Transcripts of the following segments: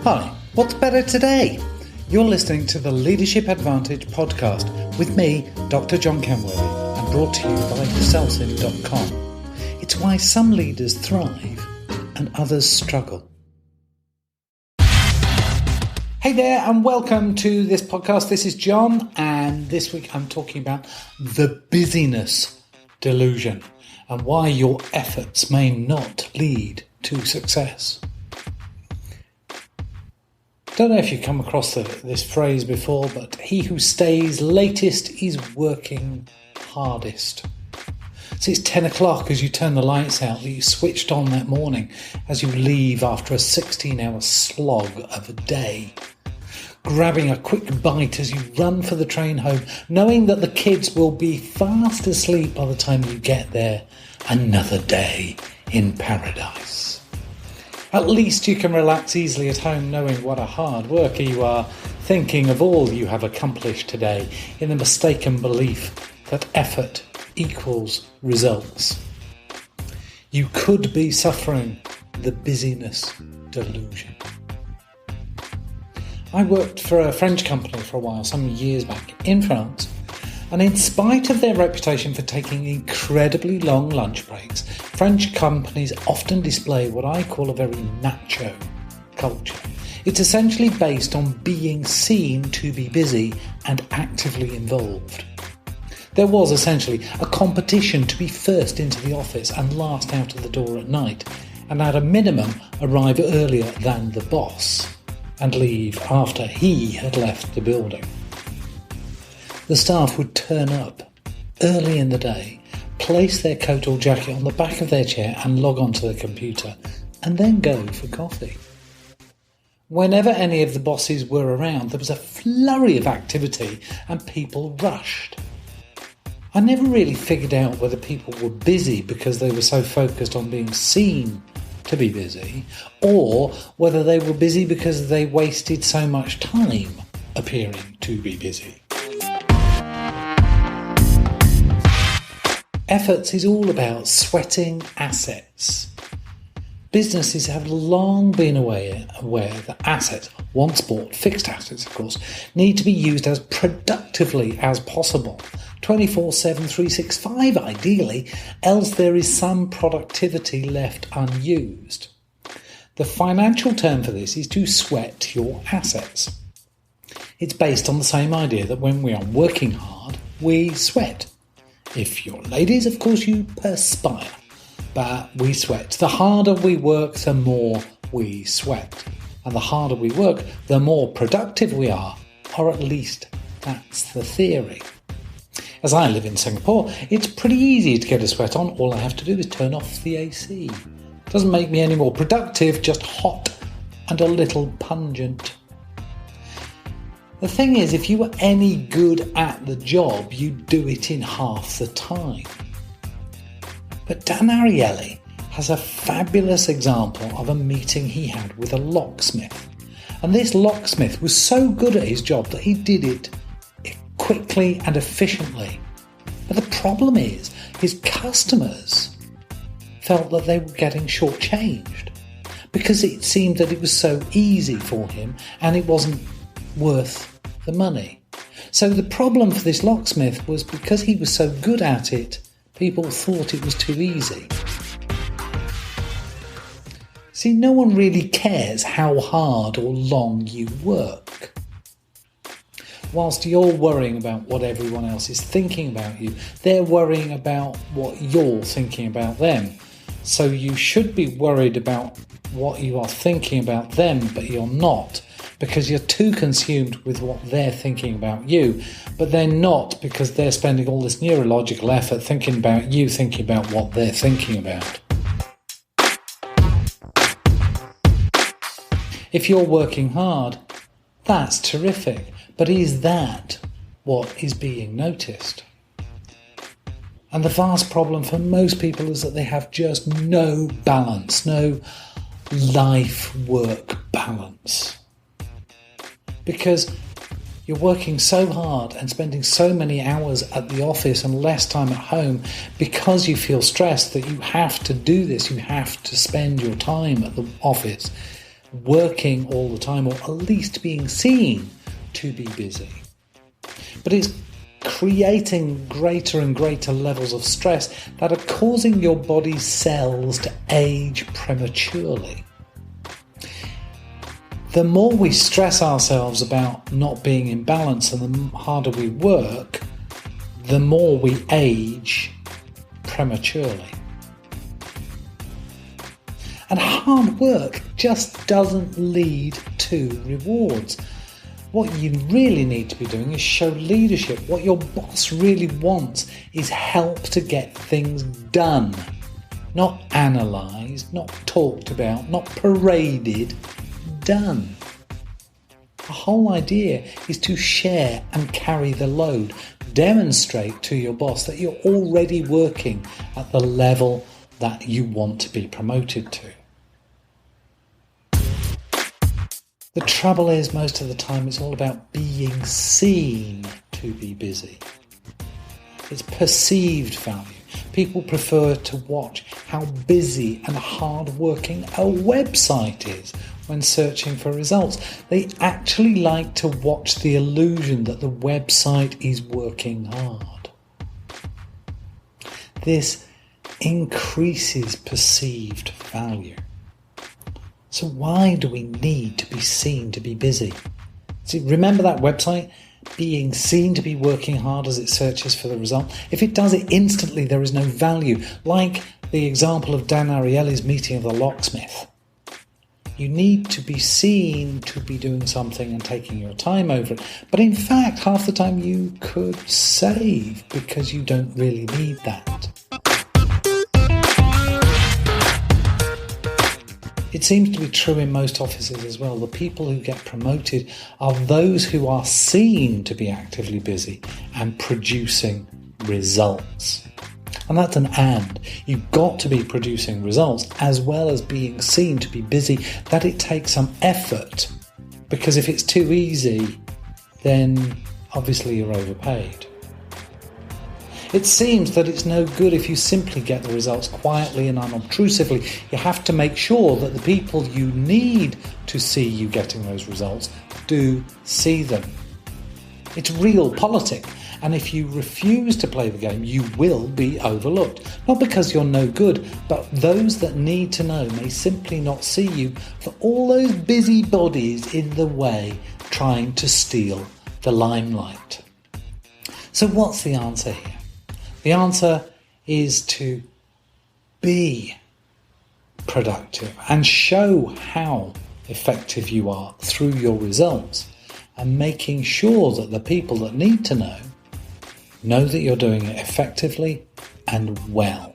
Hi, what's better today? You're listening to the Leadership Advantage podcast with me, Dr. John Kenworthy, and brought to you by Selsin.com. It's why some leaders thrive and others struggle. Hey there, and welcome to this podcast. This is John, and this week I'm talking about the busyness delusion and why your efforts may not lead to success. Don't know if you've come across this phrase before, but he who stays latest is working hardest. So it's 10 o'clock as you turn the lights out that you switched on that morning as you leave after a 16-hour slog of a day. Grabbing a quick bite as you run for the train home, knowing that the kids will be fast asleep by the time you get there. Another day in paradise. At least you can relax easily at home knowing what a hard worker you are, thinking of all you have accomplished today in the mistaken belief that effort equals results. You could be suffering the busyness delusion. I worked for a French company for a while, some years back, in France, and in spite of their reputation for taking incredibly long lunch breaks, French companies often display what I call a very macho culture. It's essentially based on being seen to be busy and actively involved. There was essentially a competition to be first into the office and last out of the door at night, and at a minimum arrive earlier than the boss and leave after he had left the building. The staff would turn up early in the day, place their coat or jacket on the back of their chair and log onto the computer, and then go for coffee. Whenever any of the bosses were around, there was a flurry of activity and people rushed. I never really figured out whether people were busy because they were so focused on being seen to be busy, or whether they were busy because they wasted so much time appearing to be busy. Efforts is all about sweating assets. Businesses have long been aware that assets, once bought, fixed assets of course, need to be used as productively as possible, 24/7, 365 ideally, else there is some productivity left unused. The financial term for this is to sweat your assets. It's based on the same idea that when we are working hard, we sweat. If you're ladies, of course, you perspire, but we sweat. The harder we work, the more we sweat. And the harder we work, the more productive we are, or at least that's the theory. As I live in Singapore, it's pretty easy to get a sweat on. All I have to do is turn off the AC. Doesn't make me any more productive, just hot and a little pungent. The thing is, if you were any good at the job, you'd do it in half the time. But Dan Ariely has a fabulous example of a meeting he had with a locksmith. And this locksmith was so good at his job that he did it quickly and efficiently. But the problem is, his customers felt that they were getting shortchanged because it seemed that it was so easy for him and it wasn't worth the money. So the problem for this locksmith was because he was so good at it, people thought it was too easy. See, no one really cares how hard or long you work. Whilst you're worrying about what everyone else is thinking about you, they're worrying about what you're thinking about them. So you should be worried about what you are thinking about them, but you're not, because you're too consumed with what they're thinking about you, but they're not, because they're spending all this neurological effort thinking about you, thinking about what they're thinking about. If you're working hard, that's terrific, but is that what is being noticed? And the vast problem for most people is that they have just no balance, no life-work balance. Because you're working so hard and spending so many hours at the office and less time at home because you feel stressed that you have to do this, you have to spend your time at the office. working all the time, or at least being seen to be busy. But it's creating greater and greater levels of stress that are causing your body's cells to age prematurely. The more we stress ourselves about not being in balance and the harder we work, the more we age prematurely. And hard work just doesn't lead to rewards. What you really need to be doing is show leadership. What your boss really wants is help to get things done. Not analysed, not talked about, not paraded, done. The whole idea is to share and carry the load. Demonstrate to your boss that you're already working at the level that you want to be promoted to. The trouble is, most of the time it's all about being seen to be busy. It's perceived value. People prefer to watch how busy and hard-working a website is when searching for results. They actually like to watch the illusion that the website is working hard. This increases perceived value. So why do we need to be seen to be busy? See, remember that website being seen to be working hard as it searches for the result? If it does it instantly, there is no value. Like the example of Dan Ariely's meeting of the locksmith. You need to be seen to be doing something and taking your time over it. But in fact, half the time you could save because you don't really need that. It seems to be true in most offices as well. The people who get promoted are those who are seen to be actively busy and producing results. And that's an and. You've got to be producing results as well as being seen to be busy. That it takes some effort, because if it's too easy, then obviously you're overpaid. It seems that it's no good if you simply get the results quietly and unobtrusively. You have to make sure that the people you need to see you getting those results do see them. It's realpolitik, and if you refuse to play the game, you will be overlooked. Not because you're no good, but those that need to know may simply not see you for all those busy bodies in the way trying to steal the limelight. So what's the answer here? The answer is to be productive and show how effective you are through your results, and making sure that the people that need to know that you're doing it effectively and well.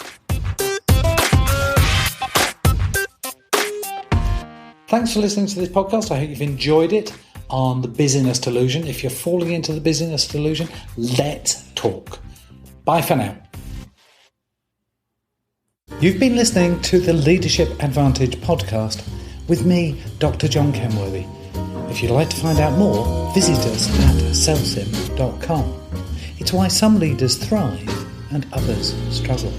Thanks for listening to this podcast. I hope you've enjoyed it on the Busyness Delusion. If you're falling into the Busyness Delusion, let's talk. Bye for now. You've been listening to the Leadership Advantage podcast with me, Dr. John Kenworthy. If you'd like to find out more, visit us at cellsim.com. It's why some leaders thrive and others struggle.